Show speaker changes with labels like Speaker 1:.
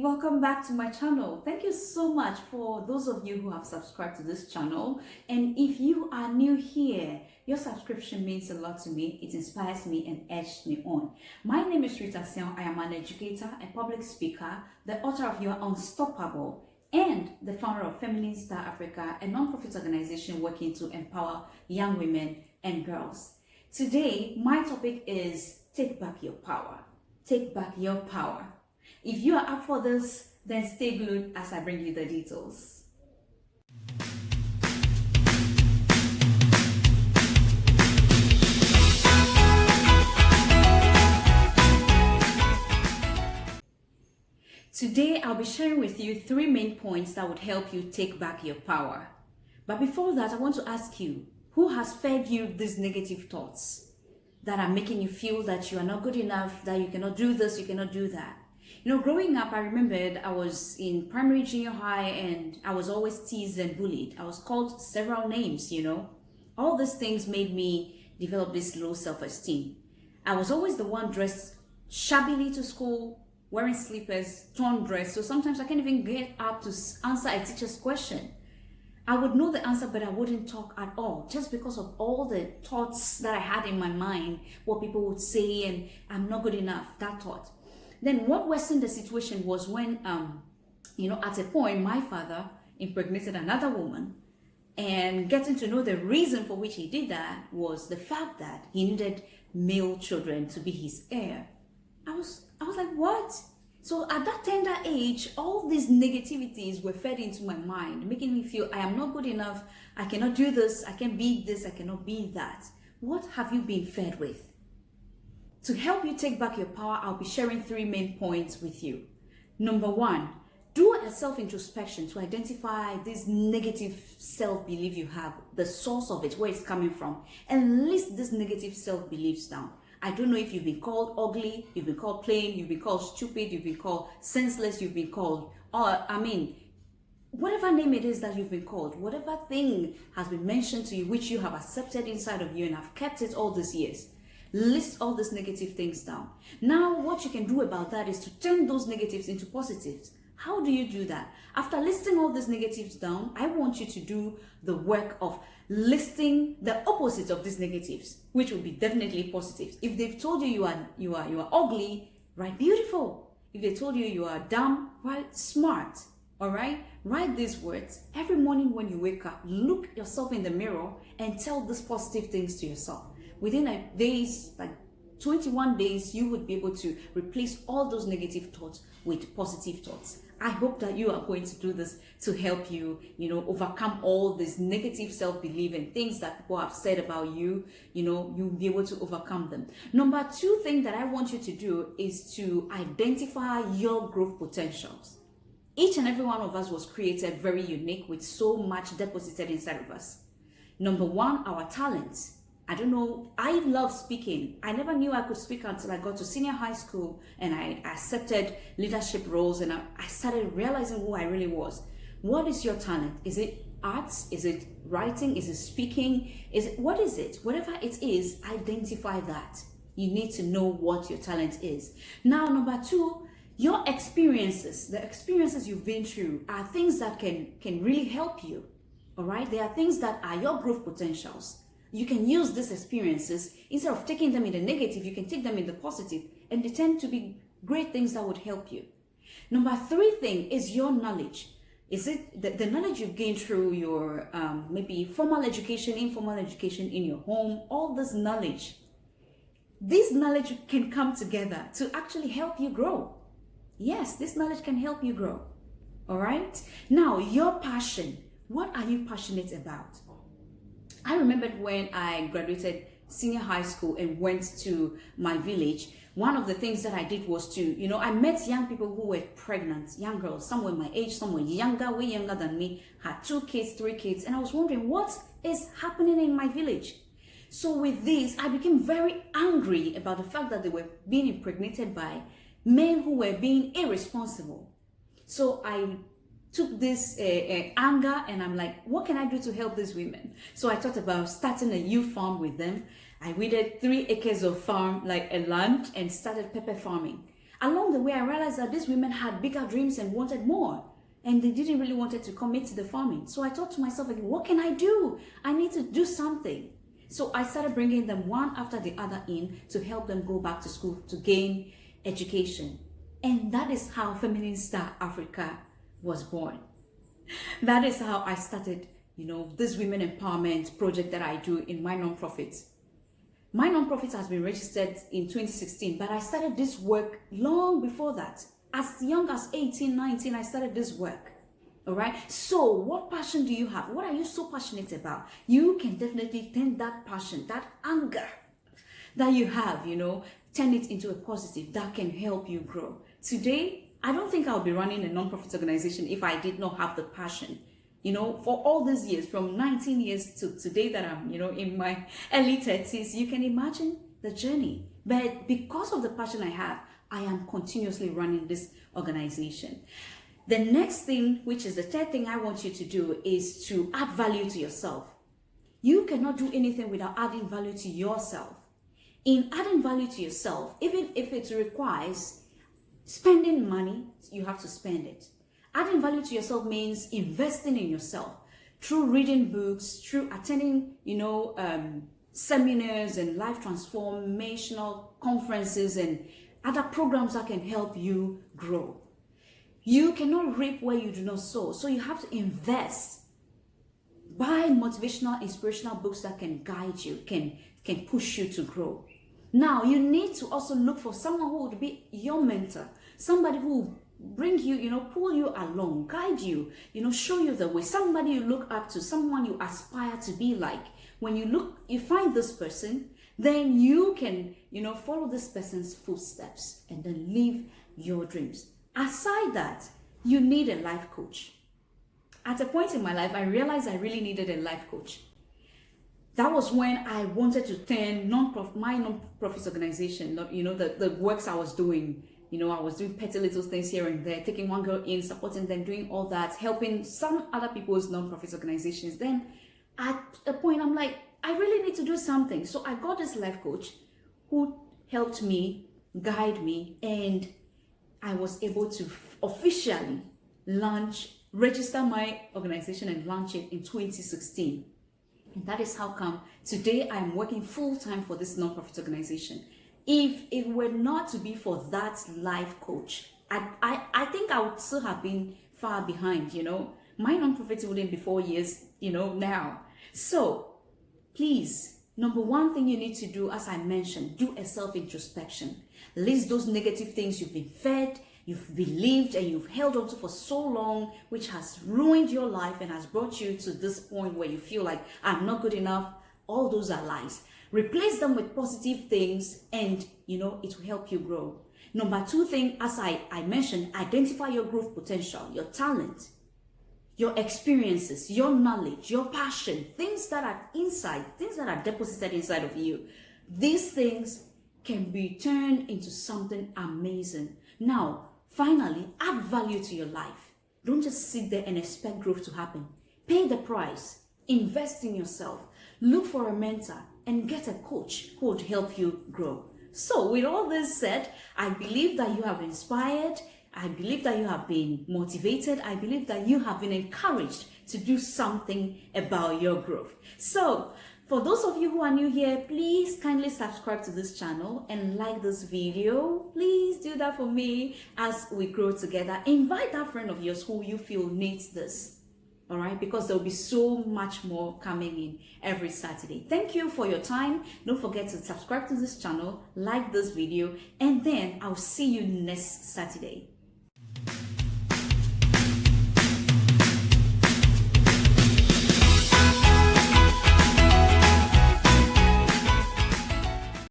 Speaker 1: welcome back to my channel. Thank you so much for those of you who have subscribed to this channel. And if you are new here, your subscription means a lot to me. It inspires me and urges me on. My name is Rita Sion. I am an educator, a public speaker, the author of Your Unstoppable, and the founder of Feminine Star Africa, a non-profit organization working to empower young women and girls. Today, my topic is take back your power. Take back your power. If you are up for this, then stay glued as I bring you the details. Today, I'll be sharing with you 3 main points that would help you take back your power. But before that, I want to ask you, who has fed you these negative thoughts that are making you feel that you are not good enough, that you cannot do this, you cannot do that? You know, growing up, I remembered I was in primary, junior high, and I was always teased and bullied. I was called several names, you know. All these things made me develop this low self-esteem. I was always the one dressed shabbily to school, wearing slippers, torn dress. So sometimes I can't even get up to answer a teacher's question. I would know the answer, but I wouldn't talk at all, just because of all the thoughts that I had in my mind, what people would say, and I'm not good enough, that thought. Then what worsened the situation was when, at a point, my father impregnated another woman, and getting to know the reason for which he did that was the fact that he needed male children to be his heir. I was like, what? So at that tender age, all these negativities were fed into my mind, making me feel I am not good enough, I cannot do this, I can't be this, I cannot be that. What have you been fed with? To help you take back your power, I'll be sharing 3 main points with you. Number 1, do a self-introspection to identify this negative self-belief you have, the source of it, where it's coming from, and list these negative self-beliefs down. I don't know if you've been called ugly, you've been called plain, you've been called stupid, you've been called senseless, you've been called, whatever name it is that you've been called, whatever thing has been mentioned to you, which you have accepted inside of you and have kept it all these years. List all these negative things down. Now, what you can do about that is to turn those negatives into positives. How do you do that? After listing all these negatives down, I want you to do the work of listing the opposite of these negatives, which will be definitely positives. If they've told you you are ugly, write beautiful. If they told you you are dumb, write smart. All right? Write these words. Every morning when you wake up, look yourself in the mirror and tell these positive things to yourself. Within a days, like 21 days, you would be able to replace all those negative thoughts with positive thoughts. I hope that you are going to do this to help you, overcome all this negative self-belief and things that people have said about you. You'll be able to overcome them. Number 2 thing that I want you to do is to identify your growth potentials. Each and every one of us was created very unique with so much deposited inside of us. Number 1, our talents. I don't know, I love speaking. I never knew I could speak until I got to senior high school and I accepted leadership roles and I started realizing who I really was. What is your talent? Is it arts? Is it writing? Is it speaking? What is it? Whatever it is, identify that. You need to know what your talent is. Now, number 2, your experiences, the experiences you've been through are things that can really help you. All right? They are things that are your growth potentials. You can use these experiences, instead of taking them in the negative, you can take them in the positive, and they tend to be great things that would help you. Number 3 thing is your knowledge. Is it the knowledge you've gained through your maybe formal education, informal education in your home, all this knowledge. This knowledge can come together to actually help you grow. Yes, this knowledge can help you grow. All right? Now, your passion. What are you passionate about? I remembered when I graduated senior high school and went to my village, one of the things that I did was to, I met young people who were pregnant, young girls, some were my age, some were younger, way younger than me, had 2 kids, 3 kids, and I was wondering what is happening in my village. So with this, I became very angry about the fact that they were being impregnated by men who were being irresponsible. So I took this anger and I'm like, what can I do to help these women? So I thought about starting a youth farm with them. I weeded 3 acres of farm, like a land, and started pepper farming. Along the way, I realized that these women had bigger dreams and wanted more. And they didn't really want to commit to the farming. So I thought to myself, like, what can I do? I need to do something. So I started bringing them one after the other in to help them go back to school to gain education. And that is how Feminine Star Africa was born. That is how I started, this women empowerment project that I do in my nonprofit. My nonprofit has been registered in 2016, but I started this work long before that. As young as 18, 19, I started this work. All right. So what passion do you have? What are you so passionate about? You can definitely turn that passion, that anger that you have, turn it into a positive that can help you grow. Today, I don't think I'll be running a nonprofit organization if I did not have the passion. For all these years, from 19 years to today that I'm, in my early 30s, you can imagine the journey. But because of the passion I have, I am continuously running this organization. The next thing, which is the third thing I want you to do, is to add value to yourself. You cannot do anything without adding value to yourself. In adding value to yourself, even if it requires spending money, you have to spend it. Adding value to yourself means investing in yourself through reading books, through attending, seminars and life transformational conferences and other programs that can help you grow. You cannot reap where you do not sow. So you have to invest. Buy motivational, inspirational books that can guide you, can push you to grow. Now, you need to also look for someone who would be your mentor. Somebody who will bring you, pull you along, guide you, show you the way. Somebody you look up to, someone you aspire to be like. When you find this person, then you can, follow this person's footsteps and then live your dreams. Aside that, you need a life coach. At a point in my life, I realized I really needed a life coach. That was when I wanted to turn my non-profit organization, the works I was doing. I was doing petty little things here and there, taking one girl in, supporting them, doing all that, helping some other people's non-profit organizations. Then at a point, I'm like, I really need to do something. So I got this life coach who helped me, guide me, and I was able to officially register my organization and launch it in 2016. And that is how come today I'm working full-time for this nonprofit organization. If it were not to be for that life coach, I think I would still have been far behind, My nonprofit wouldn't be 4 years, now. So please, number one thing you need to do, as I mentioned, do a self-introspection. List those negative things you've been fed, you've believed, and you've held on to for so long, which has ruined your life and has brought you to this point where you feel like, I'm not good enough. All those are lies. Replace them with positive things and, it will help you grow. Number two thing, as I mentioned, identify your growth potential, your talent, your experiences, your knowledge, your passion, things that are inside, things that are deposited inside of you. These things can be turned into something amazing. Now, finally, add value to your life. Don't just sit there and expect growth to happen. Pay the price. Invest in yourself. Look for a mentor and get a coach who would help you grow. So with all this said, I believe that you have been inspired. I believe that you have been motivated. I believe that you have been encouraged to do something about your growth. So for those of you who are new here, please kindly subscribe to this channel and like this video. Please do that for me as we grow together. Invite that friend of yours who you feel needs this. All right, because there will be so much more coming in every Saturday. Thank you for your time. Don't forget to subscribe to this channel, like this video, and then I'll see you next Saturday.